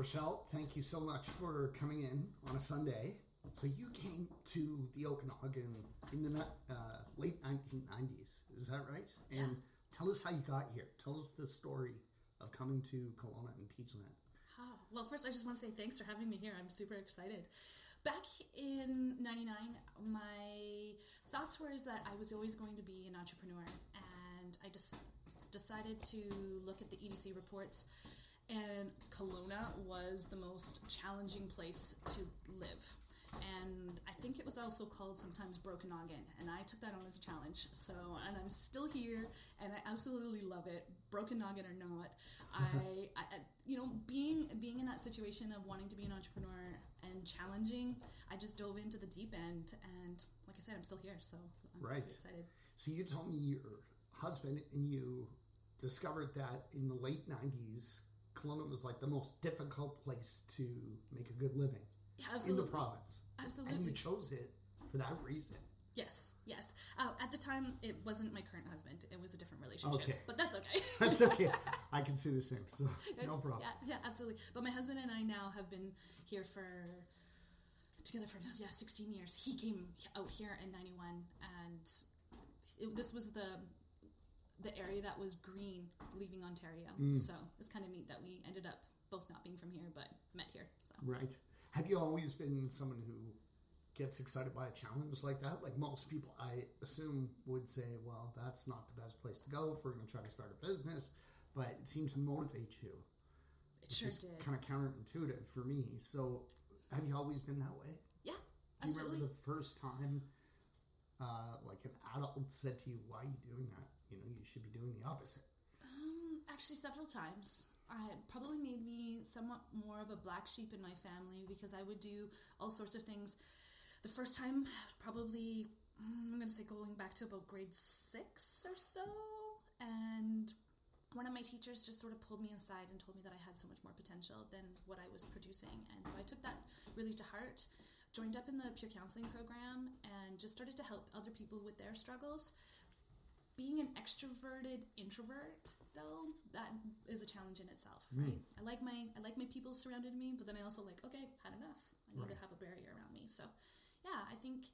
Rochelle, thank you so much for coming in on a Sunday. So you came to the Okanagan in the late 1990s, is that right? Yeah. And tell us how you got here. Tell us the story of coming to Kelowna and Peachland. Well, first I just want to say thanks for having me here. I'm super excited. Back in 99, my thoughts were is that I was always going to be an entrepreneur, and I just decided to look at the EDC reports, and Kelowna was the most challenging place to live. And I think it was also called sometimes Broken Noggin, and I took that on as a challenge. So, and I'm still here, and I absolutely love it, broken noggin or not. I being in that situation of wanting to be an entrepreneur and challenging, I just dove into the deep end, and like I said, I'm still here, so I'm right. excited. So you told me your husband and you discovered that in the late 90s, Kelowna was like the most difficult place to make a good living. Yeah, absolutely. In the province. Absolutely. And you chose it for that reason. Yes. At the time, it wasn't my current husband. It was a different relationship. Okay. But that's okay. That's okay. I can see the same, so no problem. Yeah, absolutely. But my husband and I now have been here together for 16 years. He came out here in 91, and this was the area that was green leaving Ontario. So it's kind of neat that we ended up both not being from here, but met here. So. Right. Have you always been someone who gets excited by a challenge like that? Like most people, I assume, would say, well, that's not the best place to go if we're going to try to start a business, but it seems to motivate you. It sure did. Kind of counterintuitive for me. So have you always been that way? Yeah, absolutely. Do you remember the first time like an adult said to you, why are you doing that? You should be doing the opposite. Actually, several times. It probably made me somewhat more of a black sheep in my family because I would do all sorts of things. The first time, probably, I'm going to say going back to about grade 6 or so, and one of my teachers just sort of pulled me aside and told me that I had so much more potential than what I was producing, and so I took that really to heart, joined up in the peer counseling program, and just started to help other people with their struggles. Being an extroverted introvert, though, that is a challenge in itself, right? I like my people surrounding me, but then I also had enough. I need to have a barrier around me. So, yeah, I think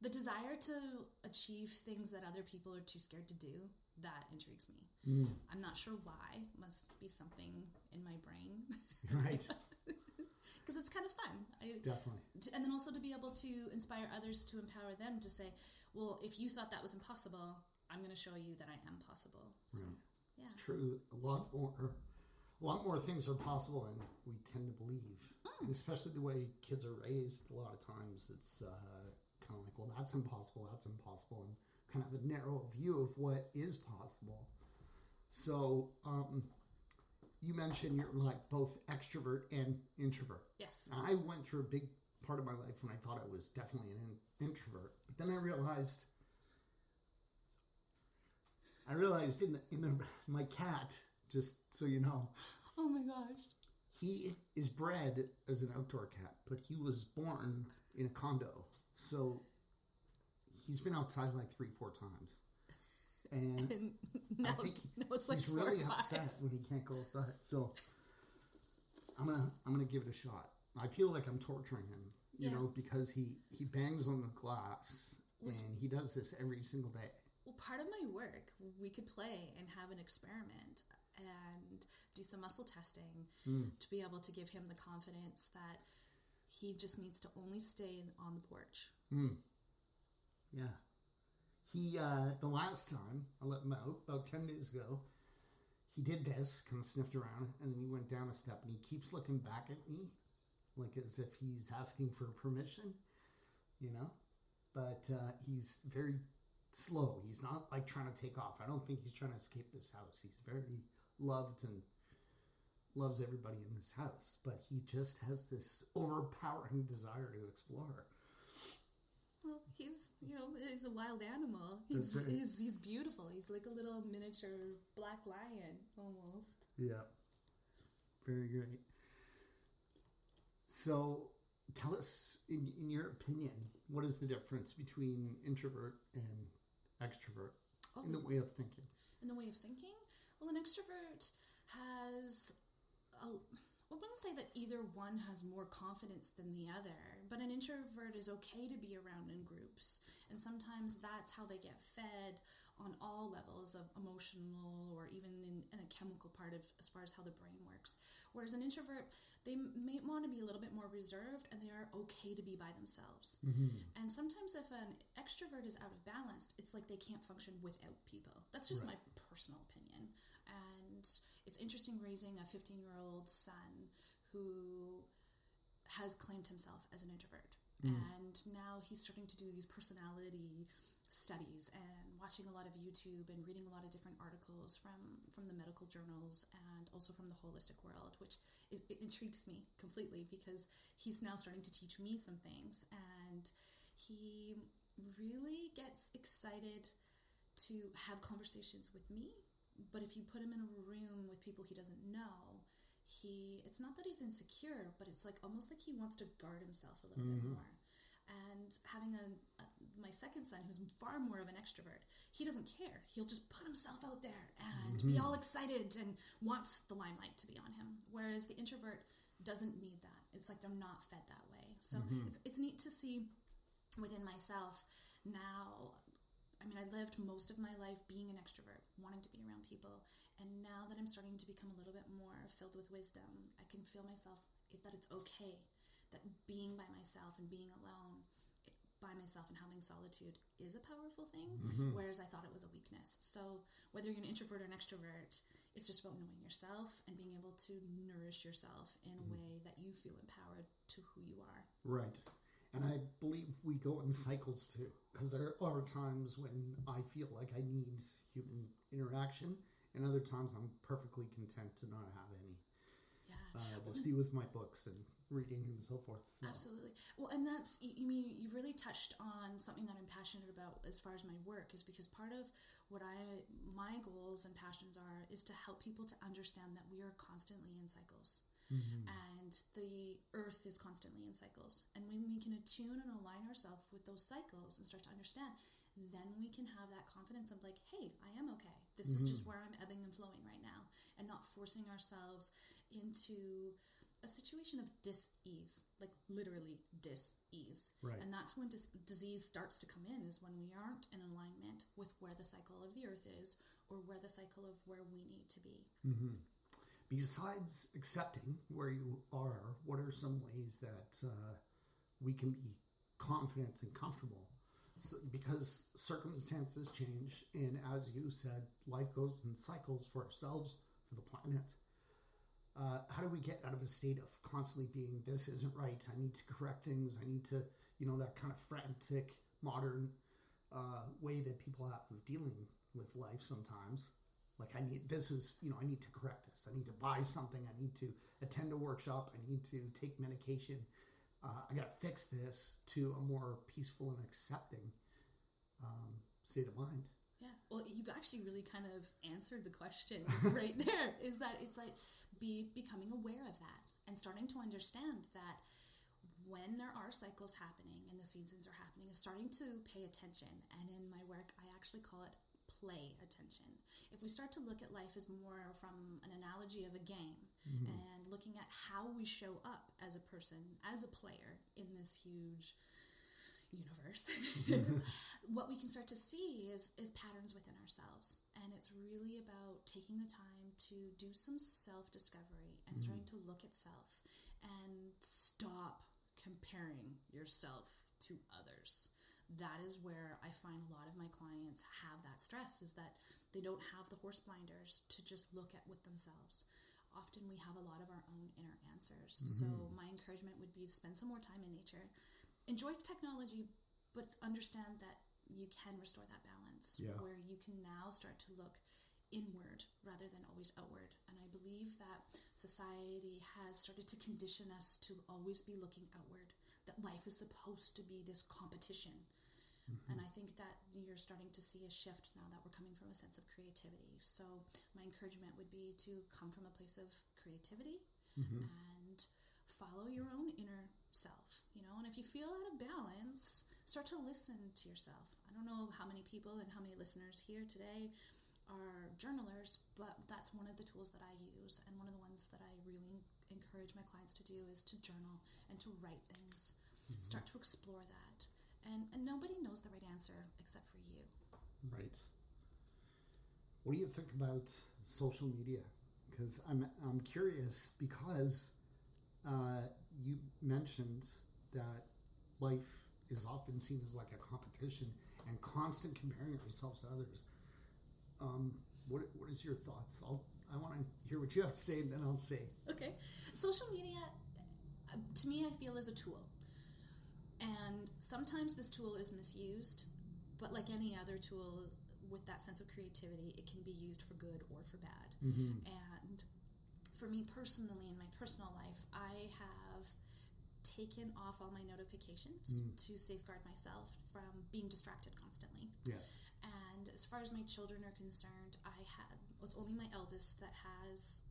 the desire to achieve things that other people are too scared to do, that intrigues me. I'm not sure why. It must be something in my brain. Right. Because it's kind of fun. Definitely. And then also to be able to inspire others, to empower them to say, well, if you thought that was impossible, I'm going to show you that I am possible. So, yeah. It's true. A lot more things are possible than we tend to believe. And especially the way kids are raised, a lot of times it's kind of like, well, that's impossible, and kind of a narrow view of what is possible. So, you mentioned you're like both extrovert and introvert. Yes. And I went through a big part of my life when I thought I was definitely an introvert. But then I realized my cat, just so you know. Oh my gosh. He is bred as an outdoor cat, but he was born in a condo. So he's been outside like 3-4 times. And now, I think it's like he's really upset when he can't go outside. So I'm gonna give it a shot. I feel like I'm torturing him, you know, because he bangs on the glass, and he does this every single day. Well, part of my work, we could play and have an experiment and do some muscle testing to be able to give him the confidence that he just needs to only stay on the porch. Yeah. He, the last time I let him out, about 10 days ago, he did this, kind of sniffed around, and then he went down a step, and he keeps looking back at me, like as if he's asking for permission, but he's very slow. He's not like trying to take off. I don't think he's trying to escape this house. He's very loved and loves everybody in this house, but he just has this overpowering desire to explore. Well, he's a wild animal. He's beautiful. He's like a little miniature black lion, almost. Yeah. Very great. So, tell us, in your opinion, what is the difference between introvert and extrovert in the way of thinking? In the way of thinking? Well, an extrovert has that either one has more confidence than the other, but an introvert is okay to be around in groups. And sometimes that's how they get fed on all levels of emotional or even in a chemical part of as far as how the brain works. Whereas an introvert, they may want to be a little bit more reserved and they are okay to be by themselves. And sometimes if an extrovert is out of balance, it's like they can't function without people. That's just my personal opinion. And it's interesting raising a 15-year-old son who has claimed himself as an introvert. And now he's starting to do these personality studies and watching a lot of YouTube and reading a lot of different articles from the medical journals and also from the holistic world, which it intrigues me completely because he's now starting to teach me some things. And he really gets excited to have conversations with me. But if you put him in a room with people he doesn't know, it's not that he's insecure, but it's like almost like he wants to guard himself a little bit more. And having my second son, who's far more of an extrovert, he doesn't care. He'll just put himself out there and be all excited and wants the limelight to be on him. Whereas the introvert doesn't need that. It's like they're not fed that way. So it's neat to see within myself now. I mean, I lived most of my life being an extrovert, wanting to be around people. And now that I'm starting to become a little bit more filled with wisdom, I can feel myself, that it's okay, that being by myself and being alone by myself and having solitude is a powerful thing, whereas I thought it was a weakness. So whether you're an introvert or an extrovert, it's just about knowing yourself and being able to nourish yourself in a way that you feel empowered to who you are. Right. And I believe we go in cycles too, because there are times when I feel like I need human interaction, and other times I'm perfectly content to not have any. Yeah. Just be with my books and reading and so forth. So. Absolutely. Well, and that's, you really touched on something that I'm passionate about as far as my work, is because part of what my goals and passions is to help people to understand that we are constantly in cycles. And the earth is constantly in cycles. And when we can attune and align ourselves with those cycles and start to understand, then we can have that confidence of like, hey, I am okay. This is just where I'm ebbing and flowing right now, and not forcing ourselves into a situation of dis-ease, like literally dis-ease. Right. And that's when disease starts to come in, is when we aren't in alignment with where the cycle of the earth is or where the cycle of where we need to be. Besides accepting where you are, what are some ways that we can be confident and comfortable? So, because circumstances change, and as you said, life goes in cycles for ourselves, for the planet. How do we get out of a state of constantly being, this isn't right, I need to correct things, I need to, that kind of frantic, modern way that people have of dealing with life sometimes? Like, I need to correct this. I need to buy something. I need to attend a workshop. I need to take medication. I got to fix this to a more peaceful and accepting state of mind. Yeah. Well, you've actually really kind of answered the question right there, is that it's like becoming aware of that and starting to understand that when there are cycles happening and the seasons are happening, is starting to pay attention. And in my work, I actually call it play attention. If we start to look at life as more from an analogy of a game, and looking at how we show up as a person, as a player in this huge universe, what we can start to see is patterns within ourselves. And it's really about taking the time to do some self-discovery and starting to look at self and stop comparing yourself to others. That is where I find a lot of my clients have that stress, is that they don't have the horse blinders to just look at with themselves. Often we have a lot of our own inner answers. So my encouragement would be to spend some more time in nature. Enjoy technology, but understand that you can restore that balance, where you can now start to look inward rather than always outward. And I believe that society has started to condition us to always be looking outward, that life is supposed to be this competition. And I think that you're starting to see a shift now that we're coming from a sense of creativity. So my encouragement would be to come from a place of creativity and follow your own inner self, and if you feel out of balance, start to listen to yourself. I don't know how many people and how many listeners here today are journalers, but that's one of the tools that I use, and one of the ones that I really encourage my clients to do is to journal and to write things. Start to explore that. And nobody knows the right answer except for you. Right. What do you think about social media? Because I'm curious because you mentioned that life is often seen as like a competition and constant comparing yourselves to others. What is your thoughts? I want to hear what you have to say, and then I'll say. Okay. Social media, to me, I feel is a tool. And sometimes this tool is misused, but like any other tool with that sense of creativity, it can be used for good or for bad. And for me personally, in my personal life, I have taken off all my notifications to safeguard myself from being distracted constantly. Yes. And as far as my children are concerned, it's only my eldest that has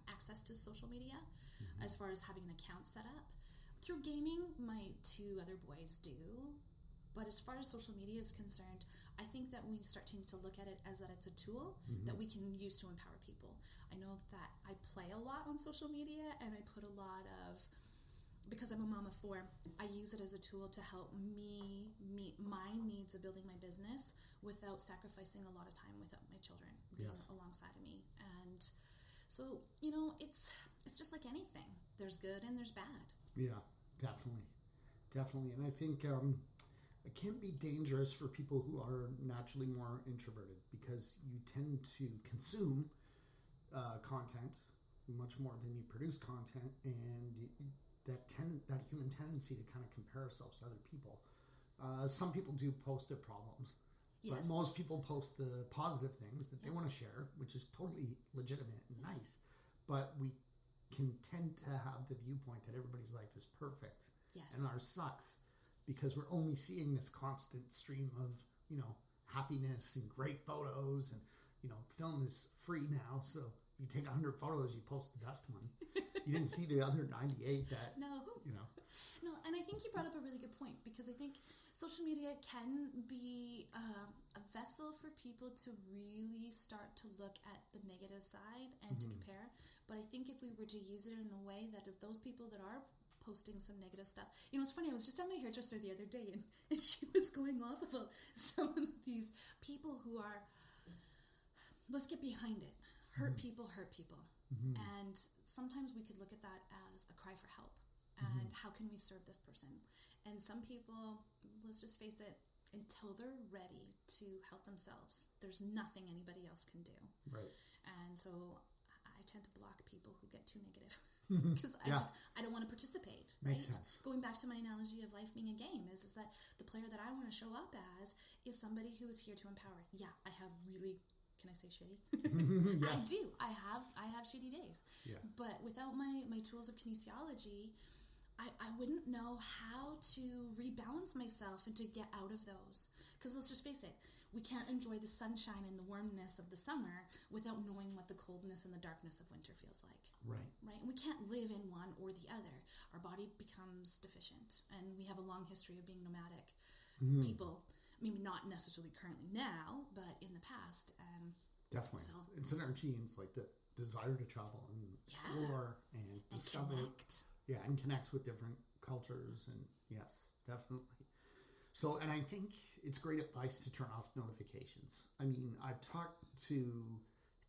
access to social media, as far as having an account set up. Through gaming, my two other boys do. But as far as social media is concerned, I think that we start to look at it as that it's a tool that we can use to empower people. I know that I play a lot on social media, and I put a lot of, because I'm a mom of 4, I use it as a tool to help me meet my needs of building my business without sacrificing a lot of time without my children being alongside of me. And so, it's just like anything. There's good and there's bad. Yeah, definitely. And I think it can be dangerous for people who are naturally more introverted because you tend to consume content much more than you produce content, and that human tendency to kind of compare ourselves to other people. Some people do post their problems, but most people post the positive things that they want to share, which is totally legitimate and nice. But we can tend to have the viewpoint that everybody's life is perfect and ours sucks because we're only seeing this constant stream of, happiness and great photos, and, film is free now, so you take 100 photos, you post the best one. You didn't see the other 98 that, No, and I think you brought up a really good point, because I think social media can be a vessel for people to really start to look at the negative side and to compare. But I think if we were to use it in a way that if those people that are posting some negative stuff, it's funny, I was just at my hairdresser the other day, and she was going off about some of these people who are, let's get behind it, hurt people. And sometimes we could look at that as a cry for help. And how can we serve this person? And some people, let's just face it, until they're ready to help themselves, there's nothing anybody else can do. Right. And so I tend to block people who get too negative because I don't want to participate. Makes right? sense. Going back to my analogy of life being a game is that the player that I want to show up as is somebody who is here to empower. Yeah, I have really... Can I say shitty? Yes. I do. I have shitty days. Yeah. But without my tools of kinesiology, I wouldn't know how to rebalance myself and to get out of those. Because let's just face it, we can't enjoy the sunshine and the warmness of the summer without knowing what the coldness and the darkness of winter feels like. Right. And we can't live in one or the other. Our body becomes deficient. And we have a long history of being nomadic people. Maybe not necessarily currently now, but in the past. Definitely. So, it's in our genes, like the desire to travel and explore and discover. Connect. Yeah, and connect with different cultures. And yes, definitely. So, and I think it's great advice to turn off notifications. I mean, I've talked to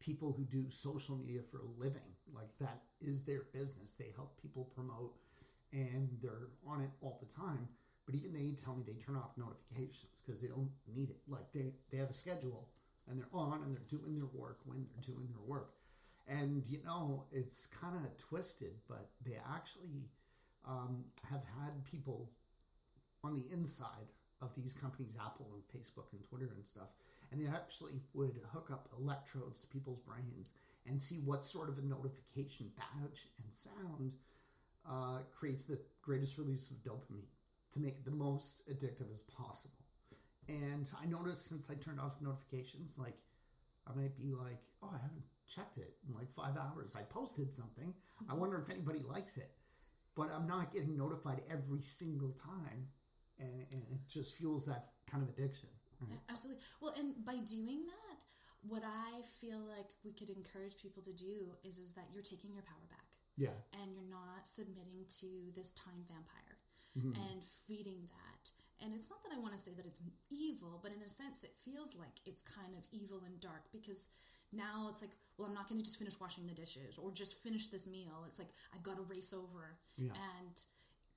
people who do social media for a living. Like, that is their business. They help people promote, and they're on it all the time. But even they tell me they turn off notifications because they don't need it. Like, they have a schedule, and they're on, and they're doing their work when they're doing their work. And, it's kind of twisted, but they actually have had people on the inside of these companies, Apple and Facebook and Twitter and stuff, and they actually would hook up electrodes to people's brains and see what sort of a notification badge and sound creates the greatest release of dopamine to make it the most addictive as possible. And I noticed since I turned off notifications, like, I might be like, oh, I haven't checked it in like 5 hours. I posted something. I wonder if anybody likes it. But I'm not getting notified every single time. And it just fuels that kind of addiction. Right? Absolutely. Well, and by doing that, what I feel like we could encourage people to do is that you're taking your power back. Yeah. And you're not submitting to this time vampire and feeding that. And it's not that I want to say that it's evil, but in a sense it feels like it's kind of evil and dark, because now it's like, well, I'm not going to just finish washing the dishes or just finish this meal. It's like, I've got to race over. Yeah. And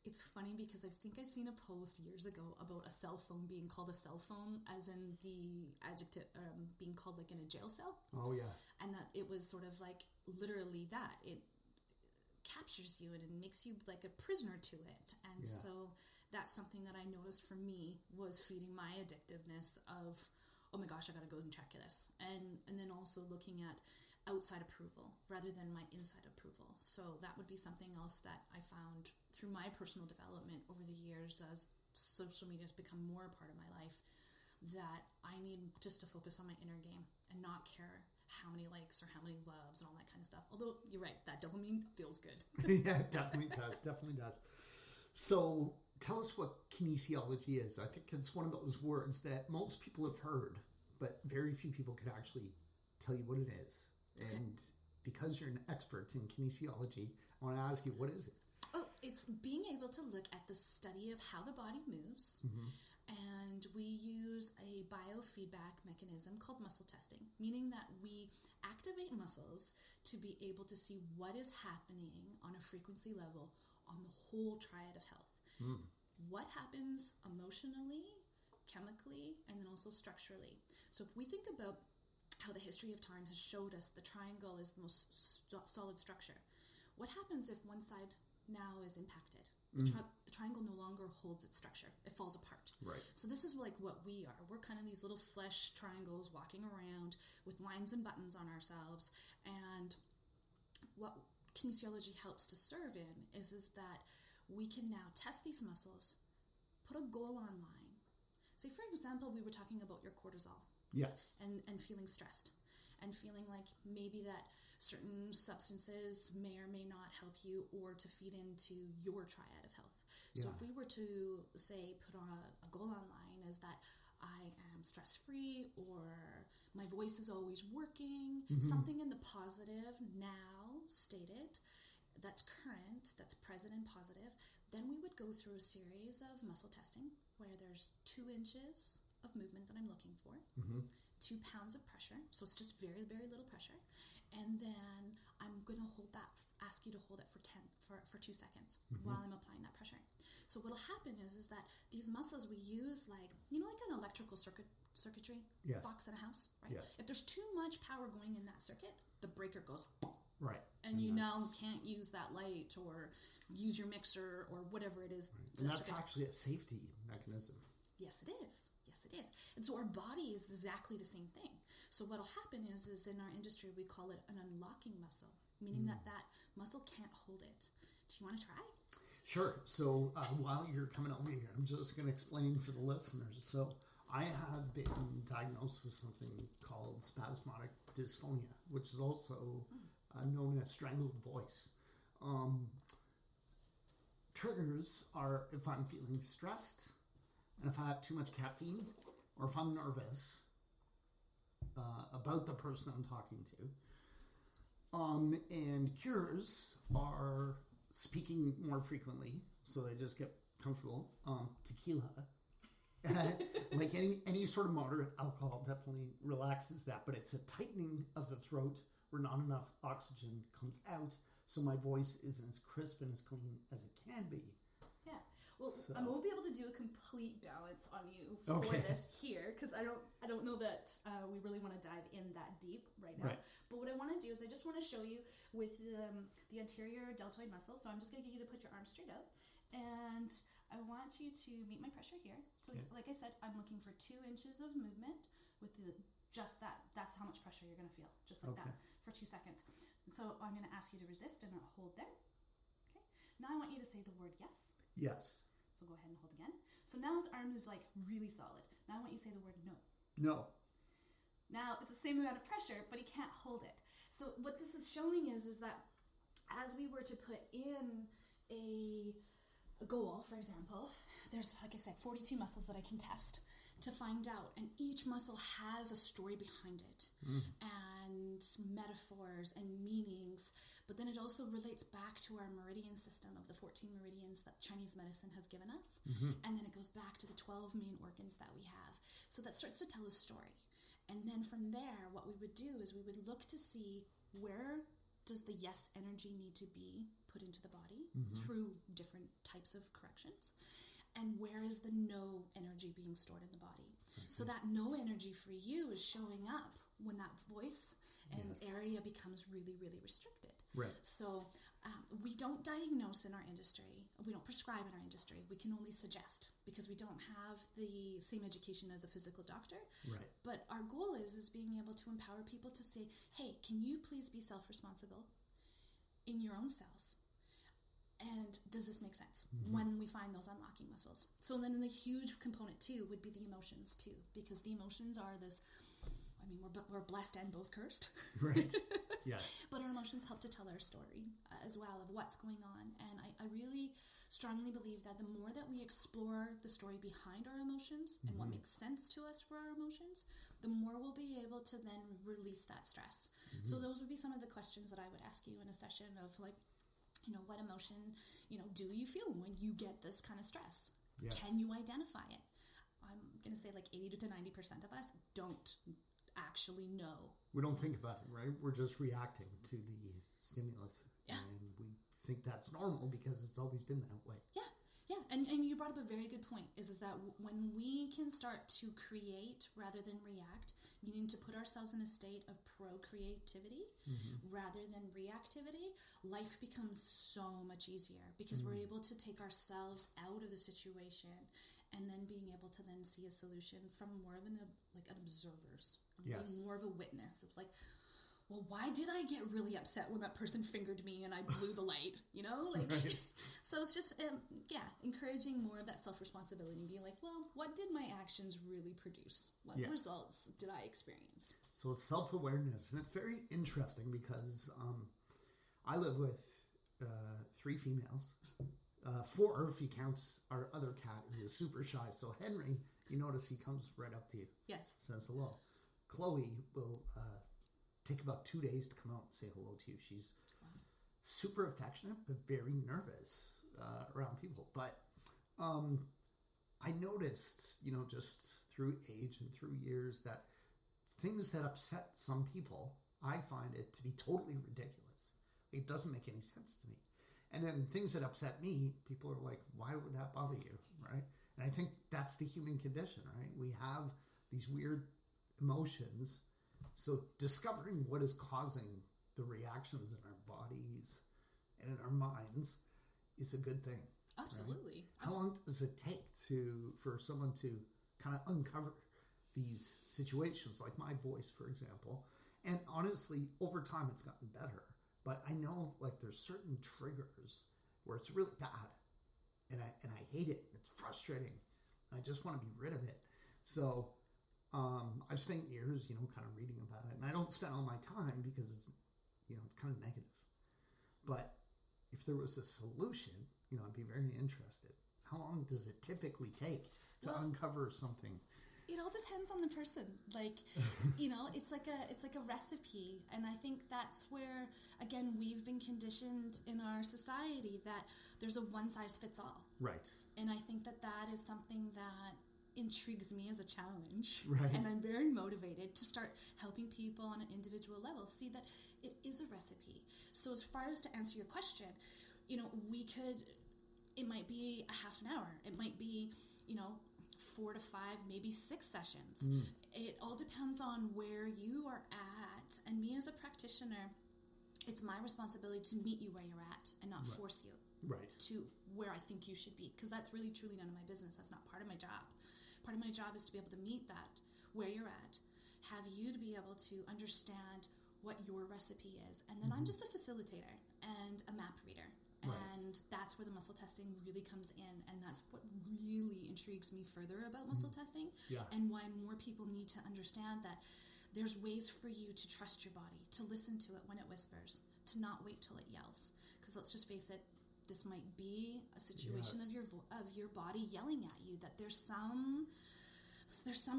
it's funny because I think I've seen a post years ago about a cell phone being called a cell phone, as in the adjective being called like in a jail cell. Oh, yeah. And that it was sort of like literally that. It captures you and it makes you like a prisoner to it. And so that's something that I noticed for me was feeding my addictiveness of, oh my gosh, I got to go and check this. And then also looking at outside approval rather than my inside approval. So that would be something else that I found through my personal development over the years as social media has become more a part of my life, that I need just to focus on my inner game and not care how many likes or how many loves and all that kind of stuff. Although you're right, that dopamine feels good. Yeah, it definitely does. So tell us what kinesiology is. I think it's one of those words that most people have heard, but very few people could actually tell you what it is. Okay. And because you're an expert in kinesiology, I want to ask you, what is it? Oh, it's being able to look at the study of how the body moves. And we use a biofeedback mechanism called muscle testing, meaning that we activate muscles to be able to see what is happening on a frequency level on the whole triad of health. What happens emotionally, chemically, and then also structurally. So if we think about how the history of time has showed us the triangle is the most solid structure, what happens if one side now is impacted? The triangle no longer holds its structure. It falls apart. Right. So this is like what we are. We're kind of these little flesh triangles walking around with lines and buttons on ourselves. And what kinesiology helps to serve in is that we can now test these muscles, put a goal online. Say, for example, we were talking about your cortisol. Yes. And feeling stressed. And feeling like maybe that certain substances may or may not help you or to feed into your triad of health. So if we were to, say, put on a goal online is that I am stress-free or my voice is always working, something in the positive now stated that's current, that's present and positive, then we would go through a series of muscle testing where there's 2 inches of movement that I'm looking for, 2 pounds of pressure, so it's just very, very little pressure, and then I'm going to ask you to hold it for 2 seconds while I'm applying that pressure. So what'll happen is that these muscles we use like an electrical circuitry box in a house, right? Yes. If there's too much power going in that circuit, the breaker goes right, and you now can't use that light or use your mixer or whatever it is. And that's actually a safety mechanism. Yes, it is. And so our body is exactly the same thing. So what'll happen is in our industry, we call it an unlocking muscle, meaning that muscle can't hold it. Do you want to try? Sure. So while you're coming over here, I'm just going to explain for the listeners. So I have been diagnosed with something called spasmodic dysphonia, which is also known as strangled voice. Triggers are if I'm feeling stressed, and if I have too much caffeine, or if I'm nervous about the person I'm talking to. And cures are speaking more frequently, so they just get comfortable. Tequila, like any sort of moderate alcohol, definitely relaxes that, but it's a tightening of the throat where not enough oxygen comes out, so my voice isn't as crisp and as clean as it can be. Well, I won't be able to do a complete balance on you for this here because I don't know that we really want to dive in that deep right now. Right. But what I want to do is I just want to show you with the anterior deltoid muscle. So I'm just going to get you to put your arms straight out, and I want you to meet my pressure here. So like I said, I'm looking for 2 inches of movement with just that. That's how much pressure you're going to feel, just like that for 2 seconds. And so I'm going to ask you to resist and hold there. Okay. Now I want you to say the word yes. Yes. So go ahead and hold again. So now his arm is like really solid. Now I want you to say the word no. No. Now it's the same amount of pressure, but he can't hold it. So what this is showing is that as we were to put in a a goal, for example, there's, like I said, 42 muscles that I can test to find out, and each muscle has a story behind it, and metaphors and meanings, but then it also relates back to our meridian system of the 14 meridians that Chinese medicine has given us, and then it goes back to the 12 main organs that we have. So that starts to tell a story. And then from there, what we would do is we would look to see where does the yes energy need to be put into the body through different types of corrections, and where is the no energy being stored in the body. So that no energy for you is showing up when that voice and area becomes really, really restricted. Right. So we don't diagnose in our industry. We don't prescribe in our industry. We can only suggest because we don't have the same education as a physical doctor. Right. But our goal is being able to empower people to say, hey, can you please be self-responsible in your own self? And does this make sense when we find those unlocking muscles? So then the huge component too would be the emotions too, because the emotions are this, I mean, we're blessed and both cursed. Right. Yeah. But our emotions help to tell our story as well of what's going on. And I really strongly believe that the more that we explore the story behind our emotions and what makes sense to us for our emotions, the more we'll be able to then release that stress. So those would be some of the questions that I would ask you in a session of like, you know, what emotion, you know, do you feel when you get this kind of stress? Yes. Can you identify it? I'm going to say like 80 to 90% of us don't actually know. We don't think about it, right? We're just reacting to the stimulus. Yeah. And we think that's normal because it's always been that way. Yeah. Yeah, and you brought up a very good point, is that when we can start to create rather than react, meaning to put ourselves in a state of pro-creativity rather than reactivity, life becomes so much easier because we're able to take ourselves out of the situation and then being able to then see a solution from more of an observer's, being more of a witness. It's like, well, why did I get really upset when that person fingered me and I blew the light, you know? Like, Right. So it's just, encouraging more of that self-responsibility and being like, well, what did my actions really produce? What results did I experience? So it's self-awareness, and it's very interesting because I live with 3 females, 4 if you count our other cat who is super shy. So Henry, you notice he comes right up to you. Yes. Says hello. Chloe will take about 2 days to come out and say hello to you. She's super affectionate, but very nervous around people. But I noticed, you know, just through age and through years that things that upset some people, I find it to be totally ridiculous. It doesn't make any sense to me. And then things that upset me, people are like, why would that bother you, right? And I think that's the human condition, right? We have these weird emotions. So discovering what is causing the reactions in our bodies and in our minds is a good thing. Absolutely. Right? How long does it take for someone to kind of uncover these situations, like my voice, for example? And honestly, over time, it's gotten better. But I know, like, there's certain triggers where it's really bad, and I hate it. It's frustrating. I just want to be rid of it. So I've spent years, you know, kind of reading about it, and I don't spend all my time because it's, you know, it's kind of negative. But if there was a solution, you know, I'd be very interested. How long does it typically take to uncover something? It all depends on the person. Like, you know, it's like a recipe. And I think that's where, again, we've been conditioned in our society that there's a one size fits all. Right. And I think that is something that intrigues me as a challenge. Right. And I'm very motivated to start helping people on an individual level see that it is a recipe. So as far as to answer your question, you know, it might be a half an hour. It might be, you know, 4 to 5, maybe 6 sessions. It all depends on where you are at. And me as a practitioner, it's my responsibility to meet you where you're at and not force you to where I think you should be. Because that's really, truly none of my business. That's not part of my job. Part of my job is to be able to meet that where you're at, have you to be able to understand what your recipe is. And then I'm just a facilitator and a map reader. And that's where the muscle testing really comes in. And that's what really intrigues me further about muscle testing. And why more people need to understand that there's ways for you to trust your body, to listen to it when it whispers, to not wait till it yells. Because let's just face it, this might be a situation of your body yelling at you, that there's some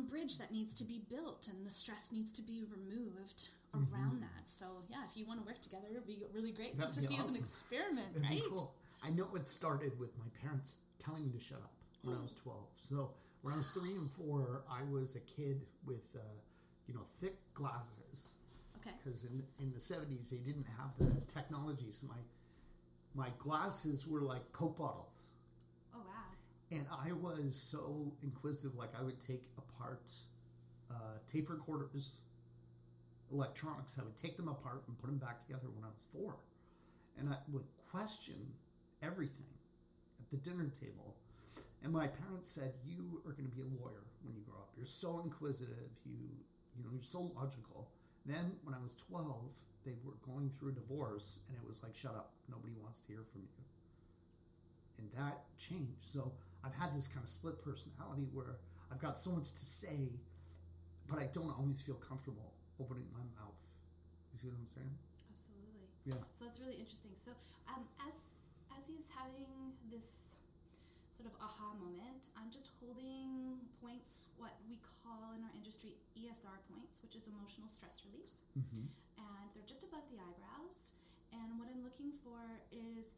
bridge that needs to be built and the stress needs to be removed around that. So yeah, if you want to work together, it'd be really great just to see as an experiment, That'd right? Be cool. I know it started with my parents telling me to shut up when I was 12. So when I was 3 and 4, I was a kid with thick glasses. Okay. Because in the 70s they didn't have the technology, so my glasses were like Coke bottles. Oh wow. And I was so inquisitive, like I would take apart tape recorders, electronics. I would take them apart and put them back together when I was 4. And I would question everything at the dinner table. And my parents said, you are going to be a lawyer when you grow up. You're so inquisitive. You're so logical. Then when I was 12, they were going through a divorce, and it was like, shut up. Nobody wants to hear from you. And that changed. So I've had this kind of split personality where I've got so much to say, but I don't always feel comfortable opening my mouth. You see what I'm saying? Absolutely. Yeah. So that's really interesting. So as he's having this sort of aha moment, I'm just holding points, what we call in our industry ESR points, which is emotional stress release. Mm-hmm. And they're just above the eyebrows. And what I'm looking for is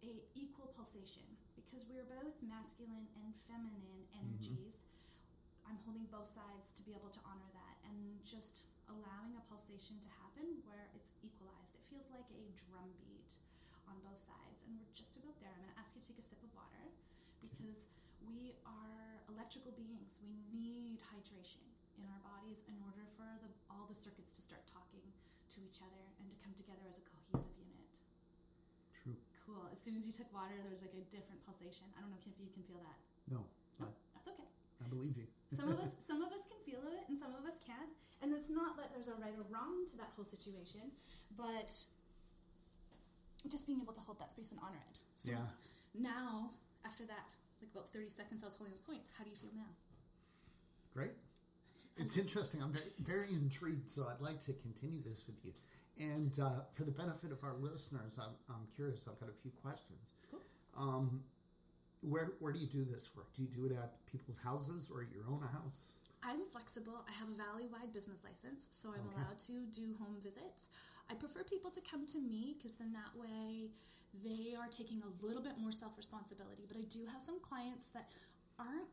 a equal pulsation, because we're both masculine and feminine energies. I'm holding both sides to be able to honor that, and just allowing a pulsation to happen where it's equalized. It feels like a drum beat on both sides, and we're just about there. I'm going to ask you to take a sip of water, because we are electrical beings. We need hydration in our bodies in order for all the circuits to start talking to each other and to come together as a cohesive unit. True. Cool. As soon as you took water, there was like a different pulsation. I don't know if you can feel that. No. That's okay. I believe you. Some of us can feel it, and some of us can't. And it's not that there's a right or wrong to that whole situation, but just being able to hold that space and honor it. So now, after that, like about 30 seconds I was holding those points, how do you feel now? Great. It's interesting. I'm very, very intrigued, so I'd like to continue this with you. And for the benefit of our listeners, I'm curious. I've got a few questions. Cool. Where do you do this work? Do you do it at people's houses or at your own house? I'm flexible. I have a valley-wide business license, so I'm allowed to do home visits. I prefer people to come to me, because then that way they are taking a little bit more self-responsibility. But I do have some clients that aren't,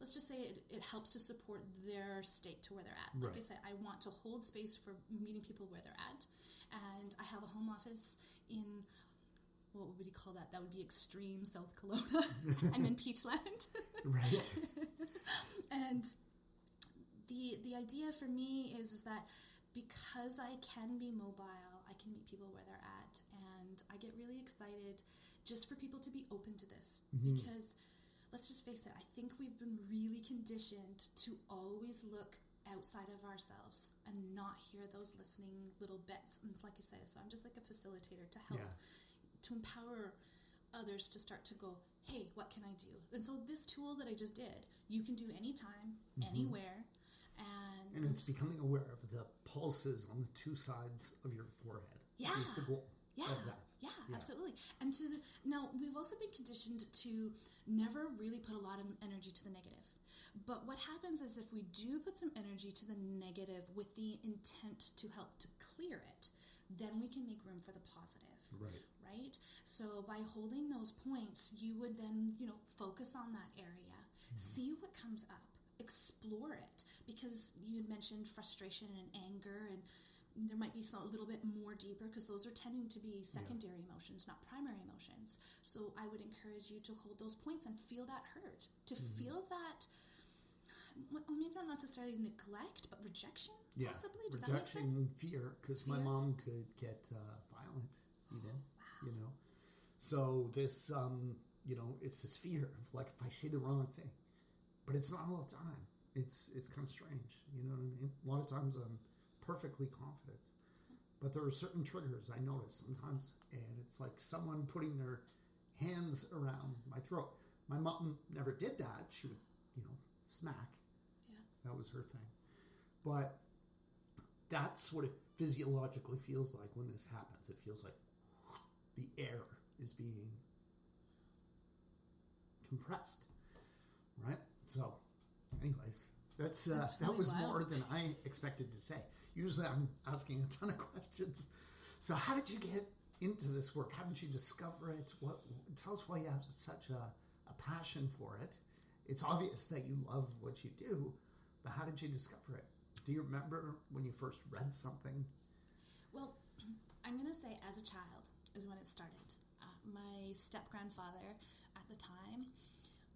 let's just say it helps to support their state to where they're at. Like I said, I want to hold space for meeting people where they're at. And I have a home office in, what would you call that? That would be extreme South Kelowna. I'm in Peachland. Right. And the idea for me is that because I can be mobile, I can meet people where they're at. And I get really excited just for people to be open to this. Because let's just face it, I think we've been really conditioned to always look outside of ourselves and not hear those listening little bits. And it's like I said, so I'm just like a facilitator to help, to empower others to start to go, hey, what can I do? And so this tool that I just did, you can do anytime, anywhere. And it's becoming aware of the pulses on the two sides of your forehead. Yeah. Is the goal of that. Yeah, absolutely. And now, we've also been conditioned to never really put a lot of energy to the negative. But what happens is if we do put some energy to the negative with the intent to help to clear it, then we can make room for the positive. Right? So by holding those points, you would then, focus on that area, see what comes up, explore it, because you had mentioned frustration and anger, and there might be a little bit more deeper, because those are tending to be secondary emotions, not primary emotions. So I would encourage you to hold those points and feel that hurt, to feel that, maybe not necessarily neglect, but rejection, possibly. Does that make sense? Rejection, fear, because my mom could get violent, even, So this, it's this fear of, like, if I say the wrong thing. But it's not all the time. It's kind of strange, you know what I mean? A lot of times I'm perfectly confident. But there are certain triggers I notice sometimes, and it's like someone putting their hands around my throat. My mom never did that. She would, smack. Yeah. That was her thing. But that's what it physiologically feels like when this happens. It feels like the air is being compressed, right? So, anyways, that really was wild. more than I expected to say. Usually I'm asking a ton of questions. So how did you get into this work? How did you discover it? Tell us why you have such a passion for it. It's obvious that you love what you do, but how did you discover it? Do you remember when you first read something? Well, I'm going to say as a child is when it started. My step-grandfather at the time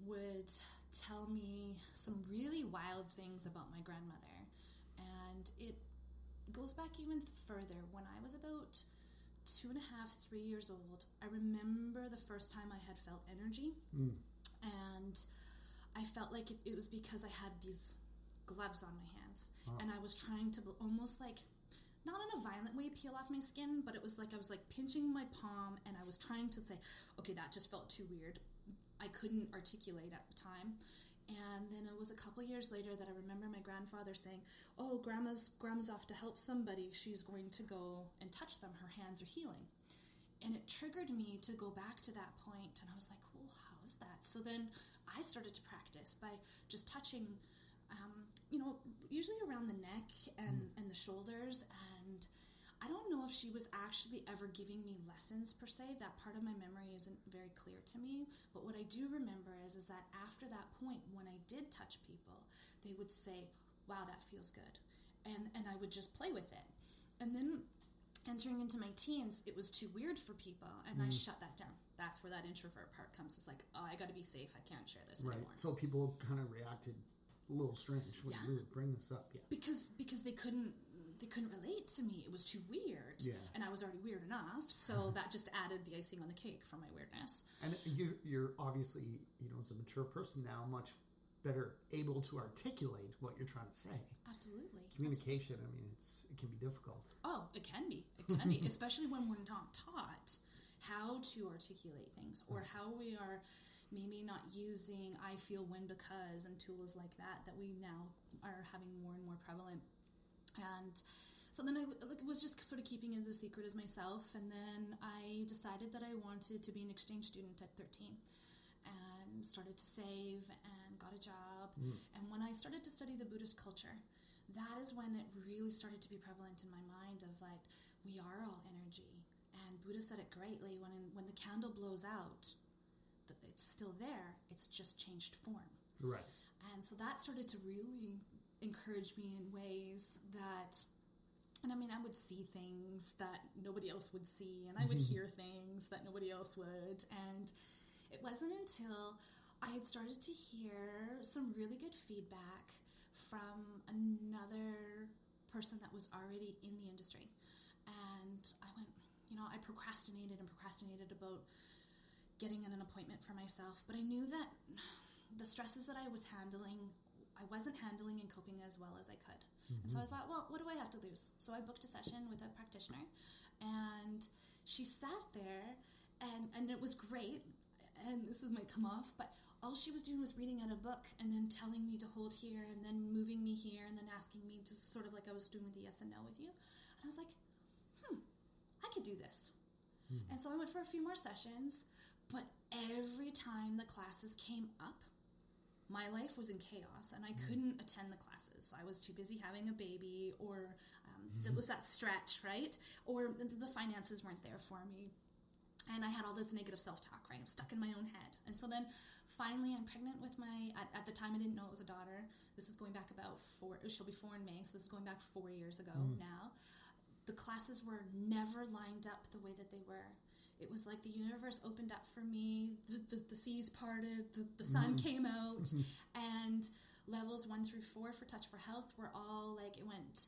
would tell me some really wild things about my grandmother. And it goes back even further. When I was about 2.5, 3 years old, I remember the first time I had felt energy. And I felt like it was because I had these gloves on my hands. And I was trying to almost like, not in a violent way, peel off my skin, but it was like I was like pinching my palm and I was trying to say, okay, that just felt too weird. I couldn't articulate at the time. And then it was a couple years later that I remember my grandfather saying, oh, grandma's off to help somebody. She's going to go and touch them. Her hands are healing. And it triggered me to go back to that point. And I was like, well, how is that? So then I started to practice by just touching, usually around the neck and the shoulders. And I don't know if she was actually ever giving me lessons per se. That part of my memory isn't very clear to me. But what I do remember is that after that point, when I did touch people, they would say, wow, that feels good. And I would just play with it. And then entering into my teens, it was too weird for people, and I shut that down. That's where that introvert part comes. It's like, oh, I got to be safe. I can't share this anymore. So people kind of reacted a little strange when you would bring this up. Yeah. Because they couldn't relate to me. It was too weird. Yeah. And I was already weird enough, so that just added the icing on the cake for my weirdness. And you're obviously, as a mature person now, much better able to articulate what you're trying to say. Absolutely. Communication, I mean, it can be difficult. Oh, it can be. It can be, especially when we're not taught how to articulate things or how we are maybe not using I feel when because and tools like that we now are having more and more prevalent. And so then I was just sort of keeping it the secret as myself, and then I decided that I wanted to be an exchange student at 13 and started to save and got a job. And when I started to study the Buddhist culture, that is when it really started to be prevalent in my mind of like, we are all energy. And Buddha said it greatly, when the candle blows out, it's still there, it's just changed form. Right. And so that started to really encourage me in ways that, and I mean, I would see things that nobody else would see, and I would hear things that nobody else would. And it wasn't until I had started to hear some really good feedback from another person that was already in the industry. And I went, I procrastinated about getting an appointment for myself, but I knew that the stresses that I was handling, I wasn't handling and coping as well as I could. And so I thought, well, what do I have to lose? So I booked a session with a practitioner, and she sat there, and it was great. And this might come off, but all she was doing was reading out a book and then telling me to hold here and then moving me here and then asking me to sort of like I was doing with the yes and no with you. And I was like, I could do this. And so I went for a few more sessions, but every time the classes came up, my life was in chaos and I couldn't attend the classes. I was too busy having a baby, or there was that stretch, right? Or the finances weren't there for me. And I had all this negative self-talk, right? I'm stuck in my own head. And so then finally I'm pregnant with at the time I didn't know it was a daughter. This is going back about she'll be 4 in May, so this is going back 4 years ago now. The classes were never lined up the way that they were. It was like the universe opened up for me, the seas parted, the sun came out, and levels 1 through 4 for Touch for Health were all like, it went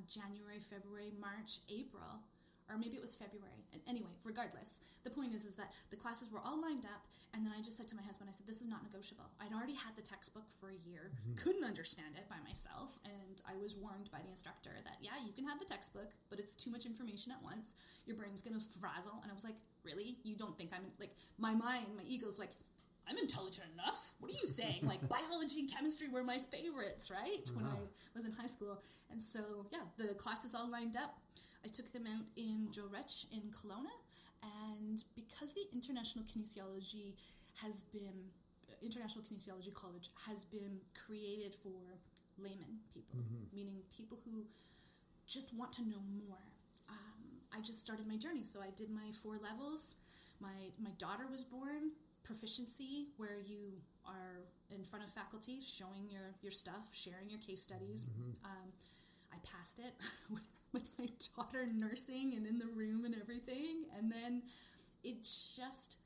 January, February, March, April, or maybe it was February. Anyway, regardless, the point is that the classes were all lined up, and then I just said to my husband, I said, this is not negotiable. I'd already had the textbook for a year, couldn't understand it by myself, and I was warned by the instructor that, yeah, you can have the textbook, but it's too much information at once. Your brain's going to frazzle. And I was like, really? You don't think I'm, like, my mind, my ego's like, I'm intelligent enough. What are you saying? Like, biology and chemistry were my favorites, right? When I was in high school. And so, yeah, the classes all lined up. I took them out in Rochelle in Kelowna, And because the International Kinesiology College has been created for layman people, meaning people who just want to know more. I just started my journey, so I did my 4 levels. My daughter was born, proficiency, where you are in front of faculty, showing your stuff, sharing your case studies. I passed it with my daughter nursing and in the room and everything. And then it just,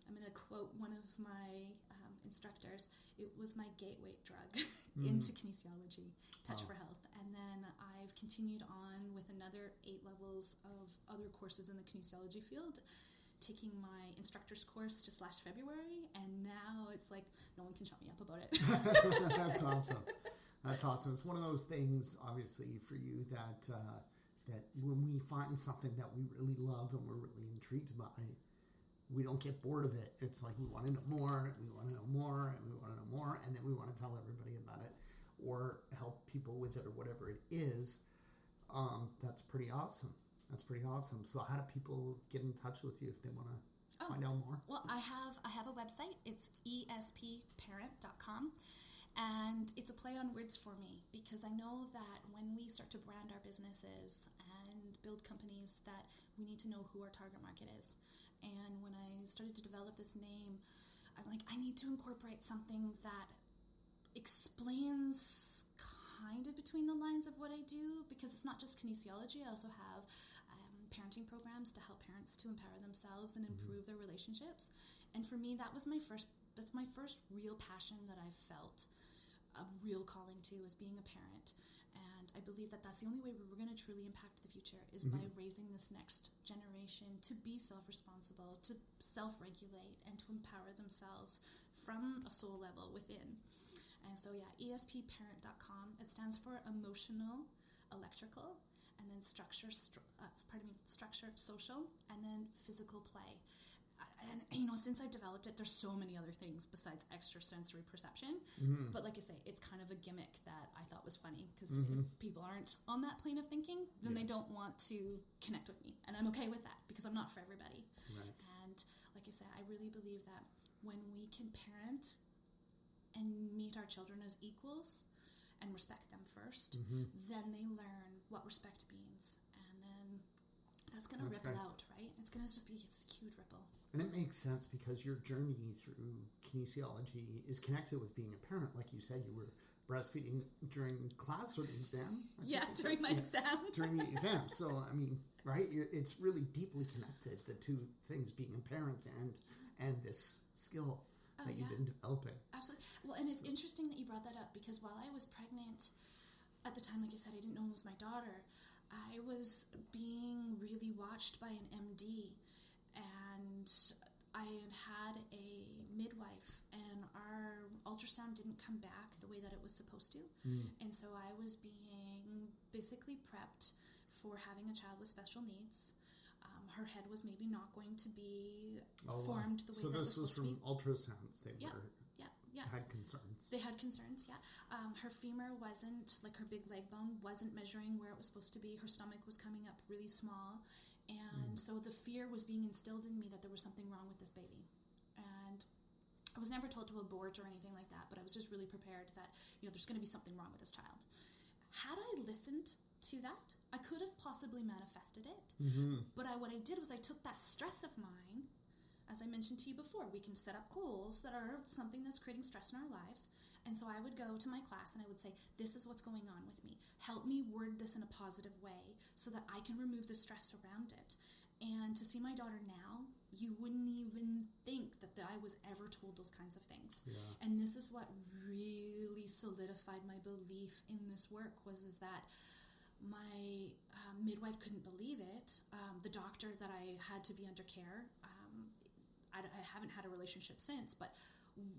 I'm going to quote one of my instructors, it was my gateway drug into kinesiology, Touch for Health. And then I've continued on with another 8 levels of other courses in the kinesiology field, taking my instructor's course just last February, and now it's like no one can shut me up about it. That's awesome. That's awesome. It's one of those things, obviously, for you that when we find something that we really love and we're really intrigued by, we don't get bored of it. It's like we want to know more, and we want to know more, and we want to know more, and then we want to tell everybody about it or help people with it or whatever it is. That's pretty awesome. That's pretty awesome. So how do people get in touch with you if they want to find out more? Well, I have a website. It's espparent.com. And it's a play on words for me, because I know that when we start to brand our businesses and build companies, that we need to know who our target market is. And when I started to develop this name, I'm like, I need to incorporate something that explains kind of between the lines of what I do, because it's not just kinesiology. I also have parenting programs to help parents to empower themselves and improve their relationships. And for me, that's my first real passion that I've felt a real calling to, is being a parent. And I believe that that's the only way we're going to truly impact the future, is by raising this next generation to be self-responsible, to self-regulate, and to empower themselves from a soul level within. And so, espparent.com. It stands for emotional, electrical, and then structure, social, and then physical play. And, since I've developed it, there's so many other things besides extrasensory perception. But like I say, it's kind of a gimmick that I thought was funny, because if people aren't on that plane of thinking, then they don't want to connect with me. And I'm okay with that, because I'm not for everybody. Right. And like I said, I really believe that when we can parent and meet our children as equals and respect them first, then they learn what respect means. And then that's going to ripple out, right? It's going to just be this huge ripple. And it makes sense, because your journey through kinesiology is connected with being a parent. Like you said, you were breastfeeding during class or the exam? During my exam. During the exam. So, I mean, right? It's really deeply connected, the two things, being a parent and this skill that you've been developing. Absolutely. Well, and it's interesting that you brought that up, because while I was pregnant, at the time, like you said, I didn't know it was my daughter. I was being really watched by an MD, and I had a midwife, and our ultrasound didn't come back the way that it was supposed to. And so I was being basically prepped for having a child with special needs. Her head was maybe not going to be formed the way that it was supposed to be. So this was from ultrasounds. They had concerns. They had concerns, her femur wasn't, like her big leg bone, wasn't measuring where it was supposed to be. Her stomach was coming up really small. And so the fear was being instilled in me that there was something wrong with this baby. And I was never told to abort or anything like that, but I was just really prepared that, there's going to be something wrong with this child. Had I listened to that, I could have possibly manifested it. But what I did was I took that stress of mine. As I mentioned to you before, we can set up goals that are something that's creating stress in our lives. And so I would go to my class and I would say, this is what's going on with me. Help me word this in a positive way so that I can remove the stress around it. And to see my daughter now, you wouldn't even think that I was ever told those kinds of things. And this is what really solidified my belief in this work, is that my midwife couldn't believe it. The doctor that I had to be under care, I haven't had a relationship since, but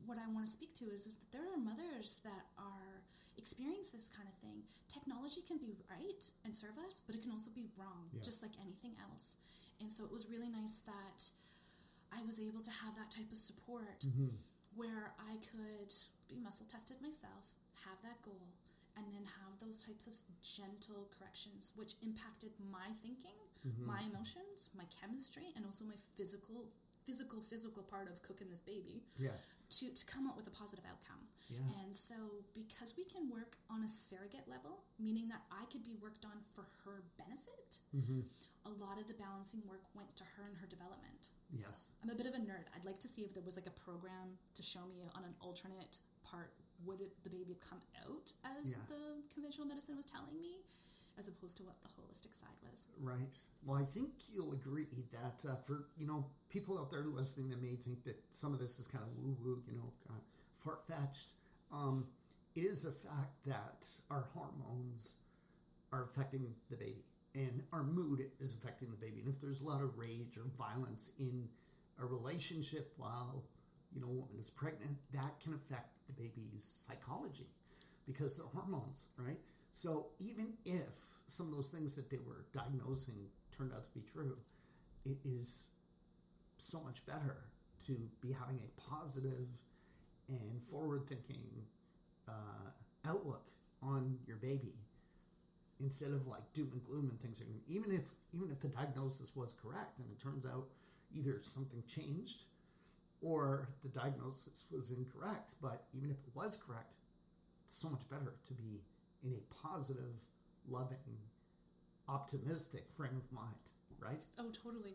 what I want to speak to is that there are mothers that are experience this kind of thing. Technology can be right and serve us, but it can also be wrong, just like anything else. And so it was really nice that I was able to have that type of support where I could be muscle tested myself, have that goal, and then have those types of gentle corrections, which impacted my thinking, my emotions, my chemistry, and also my physical part of cooking this baby. Yes. To come up with a positive outcome. Yeah. And so because we can work on a surrogate level, meaning that I could be worked on for her benefit, a lot of the balancing work went to her and her development. Yes. So I'm a bit of a nerd. I'd like to see if there was like a program to show me on an alternate part, would the baby come out as the conventional medicine was telling me, as opposed to what the holistic side was. Right. Well, I think you'll agree that for, people out there listening that may think that some of this is kind of woo-woo, kind of far-fetched, it is a fact that our hormones are affecting the baby, and our mood is affecting the baby. And if there's a lot of rage or violence in a relationship while, a woman is pregnant, that can affect the baby's psychology because they're hormones, right? So even if some of those things that they were diagnosing turned out to be true, it is so much better to be having a positive and forward-thinking outlook on your baby instead of like doom and gloom and things. Even if the diagnosis was correct and it turns out either something changed or the diagnosis was incorrect, but even if it was correct, it's so much better to be in a positive, loving, optimistic frame of mind, right? Oh, totally.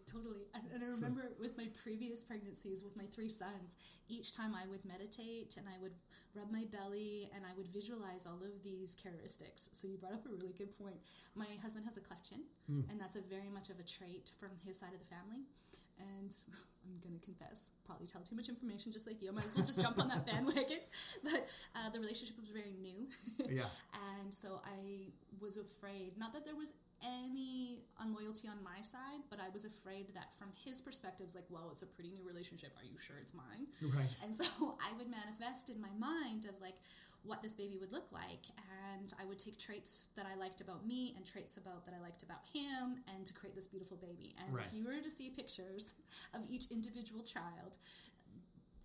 And I remember with my previous pregnancies with my 3 sons, each time I would meditate and I would rub my belly and I would visualize all of these characteristics. So you brought up a really good point. My husband has a cleft chin, and that's a very much of a trait from his side of the family. And I'm going to confess, probably tell too much information just like you. I might as well just jump on that bandwagon. But the relationship was very new. Yeah. And so I was afraid, not that there was any unloyalty on my side, but I was afraid that from his perspective, it's like, well, it's a pretty new relationship. Are you sure it's mine? Right. And so I would manifest in my mind of like what this baby would look like, and I would take traits that I liked about me and traits that I liked about him, and to create this beautiful baby. And if you were to see pictures of each individual child,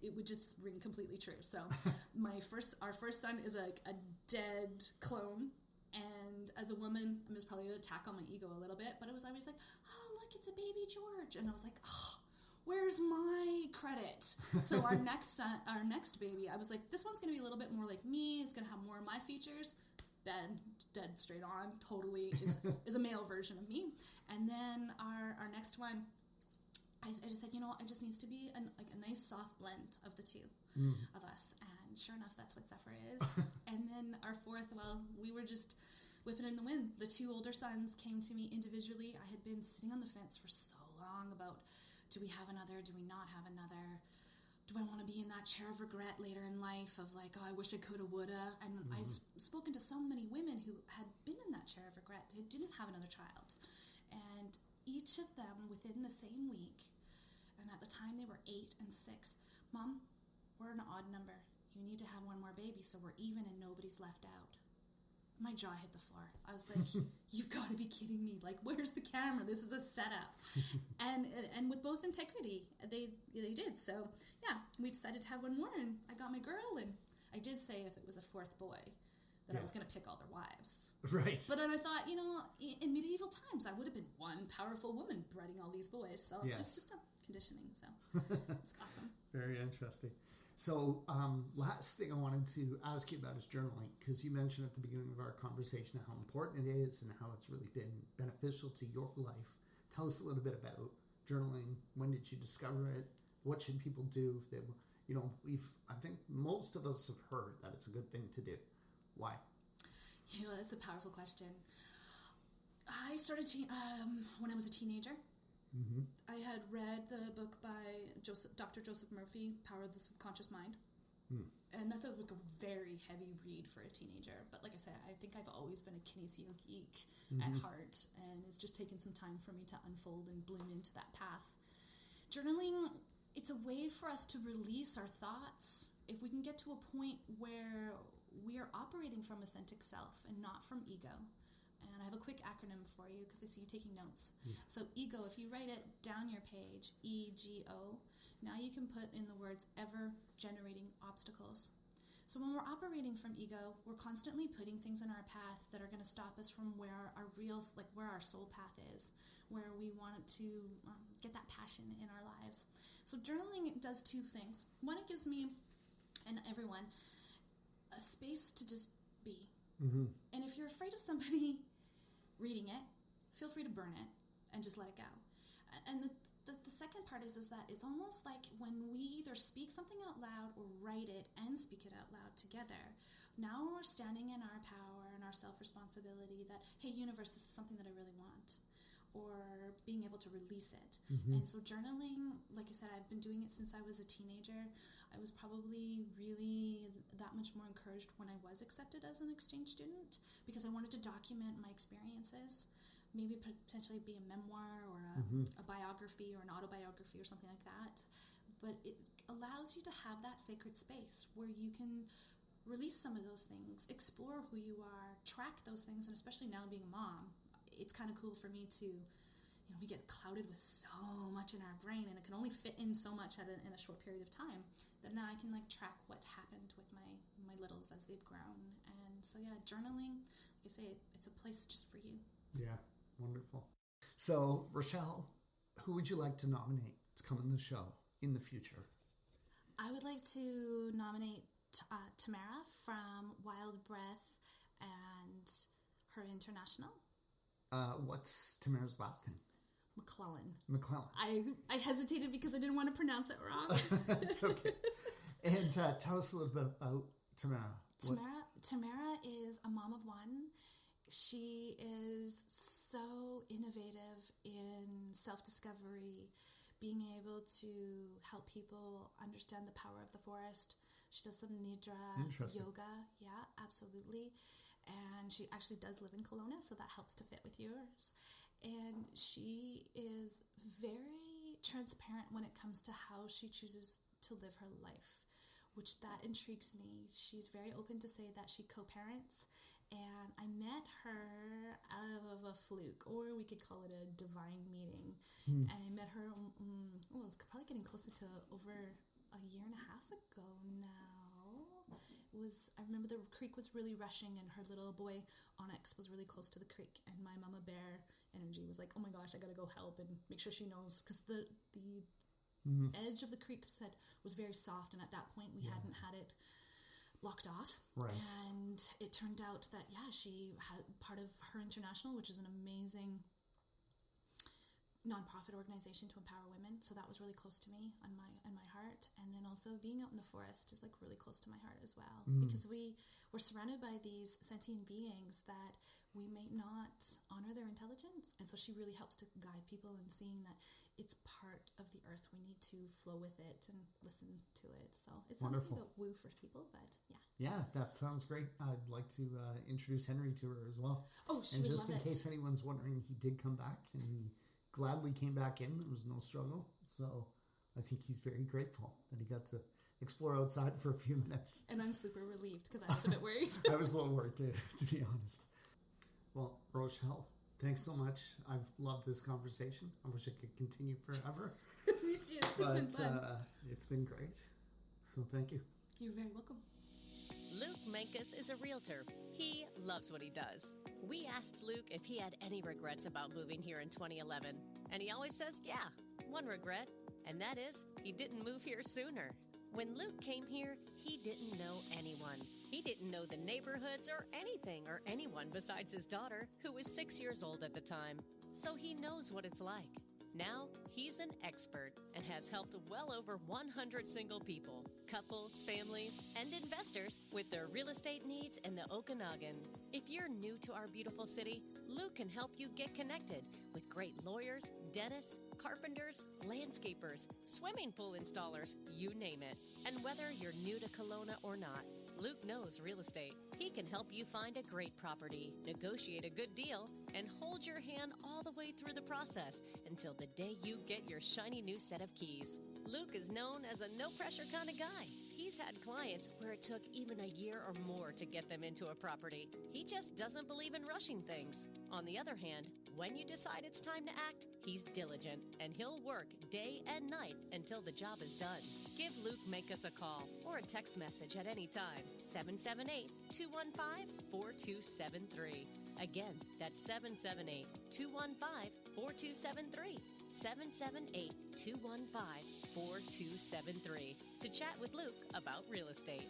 it would just ring completely true. So our first son is like a dead clone. And as a woman, it was probably an attack on my ego a little bit, but it was always like, oh, look, it's a baby George. And I was like, oh, where's my credit? So our next baby, I was like, this one's going to be a little bit more like me. It's going to have more of my features. Dead straight on, totally is a male version of me. And then our next one, I just said, it just needs to be a nice soft blend of the two of us. And sure enough, that's what Zephyr is. And then our fourth, we were just whipping in the wind. The 2 older sons came to me individually. I had been sitting on the fence for so long about, do we have another? Do we not have another? Do I want to be in that chair of regret later in life of like, oh, I wish I coulda, woulda? And I'd spoken to so many women who had been in that chair of regret. They didn't have another child. And each of them within the same week, and at the time they were 8 and 6, Mom, we're an odd number. You need to have one more baby so we're even and nobody's left out. My jaw hit the floor. I was like, you've got to be kidding me. Like, where's the camera? This is a setup. And with both integrity, they did. So, yeah, we decided to have one more, and I got my girl, and I did say if it was a 4th boy that I was going to pick all their wives. Right. But then I thought, in medieval times, I would have been one powerful woman bred all these boys. So it's just a conditioning. So it's awesome. Very interesting. So last thing I wanted to ask you about is journaling, because you mentioned at the beginning of our conversation how important it is and how it's really been beneficial to your life. Tell us a little bit about journaling. When did you discover it? What should people do? If they, I think most of us have heard that it's a good thing to do. Why? That's a powerful question. I started when I was a teenager. I had read the book by Dr. Joseph Murphy, Power of the Subconscious Mind. And that's a very heavy read for a teenager. But like I said, I think I've always been a kinesio geek at heart, and it's just taken some time for me to unfold and bloom into that path. Journaling, it's a way for us to release our thoughts. If we can get to a point where we are operating from authentic self and not from ego. And I have a quick acronym for you because I see you taking notes. So ego, if you write it down your page, EGO, now you can put in the words ever generating obstacles. So when we're operating from ego, we're constantly putting things in our path that are going to stop us from where our real, like where our soul path is, where we want to get that passion in our lives. So journaling does two things. One, it gives me and everyone a space to just be. Mm-hmm. And if you're afraid of somebody reading it, feel free to burn it and just let it go. And the second part is that it's almost like when we either speak something out loud or write it and speak it out loud together, now we're standing in our power and our self-responsibility that, hey, universe, this is something that I really want, or being able to release it. Mm-hmm. And so journaling, like I said, I've been doing it since I was a teenager. I was probably really that much more encouraged when I was accepted as an exchange student because I wanted to document my experiences. Maybe potentially be a memoir or a biography or an autobiography or something like that. But it allows you to have that sacred space where you can release some of those things, explore who you are, track those things, and especially now being a mom, it's kind of cool for me to, we get clouded with so much in our brain and it can only fit in so much in a short period of time that now I can track what happened with my littles as they've grown. And so journaling, like I say, it's a place just for you. Yeah. Wonderful. So, Rochelle, who would you like to nominate to come on the show in the future? I would like to nominate Tamara from Wild Breath and Her International. What's Tamara's last name? McFarlane. I hesitated because I didn't want to pronounce it wrong. It's okay. And tell us a little bit about Tamara. Tamara is a mom of one. She is so innovative in self-discovery, being able to help people understand the power of the forest. She does some nidra yoga. Yeah, absolutely. And she actually does live in Kelowna, so that helps to fit with yours. And she is very transparent when it comes to how she chooses to live her life, which that intrigues me. She's very open to say that she co-parents. And I met her out of a fluke, or we could call it a divine meeting. And I met her, it was probably getting closer to over a year and a half ago now. I remember the creek was really rushing, and her little boy, Onyx, was really close to the creek. And my mama bear energy was like, oh my gosh, I gotta go help and make sure she knows. Because the edge of the creek was very soft, and at that point we hadn't had it blocked off. Right. And it turned out that she had part of Her International, which is an amazing nonprofit organization to empower women. So that was really close to me and my heart. And then also being out in the forest is really close to my heart as well, because we're surrounded by these sentient beings that we may not honor their intelligence. And so she really helps to guide people in seeing that it's part of the earth. We need to flow with it and listen to it. So it sounds a bit woo for people, but yeah. Yeah, that sounds great. I'd like to introduce Henry to her as well. Oh, she would love it. And just in case anyone's wondering, he did come back, and he gladly came back in. There was no struggle. So I think he's very grateful that he got to explore outside for a few minutes. And I'm super relieved because I was a bit worried. I was a little worried, to be honest. Well, Rochelle, thanks so much. I've loved this conversation. I wish it could continue forever. Me too. It's been fun. It's been great. So thank you. You're very welcome. Luke Mankus is a realtor. He loves what he does. We asked Luke if he had any regrets about moving here in 2011. And he always says, yeah, one regret. And that is, he didn't move here sooner. When Luke came here, he didn't know anyone. He didn't know the neighborhoods or anything or anyone besides his daughter, who was 6 years old at the time. So he knows what it's like. Now, he's an expert and has helped well over 100 single people, couples, families, and investors with their real estate needs in the Okanagan. If you're new to our beautiful city, Luke can help you get connected with great lawyers, dentists, carpenters, landscapers, swimming pool installers, you name it. And whether you're new to Kelowna or not, Luke knows real estate. He can help you find a great property, negotiate a good deal, and hold your hand all the way through the process until the day you get your shiny new set of keys. Luke is known as a no-pressure kind of guy. He's had clients where it took even a year or more to get them into a property. He just doesn't believe in rushing things. On the other hand, When you decide it's time to act, he's diligent, and he'll work day and night until the job is done. Give Luke Mankus a call or a text message at any time. 778-215-4273. Again, that's 778-215-4273. 778-215-4273 to chat with Luke about real estate.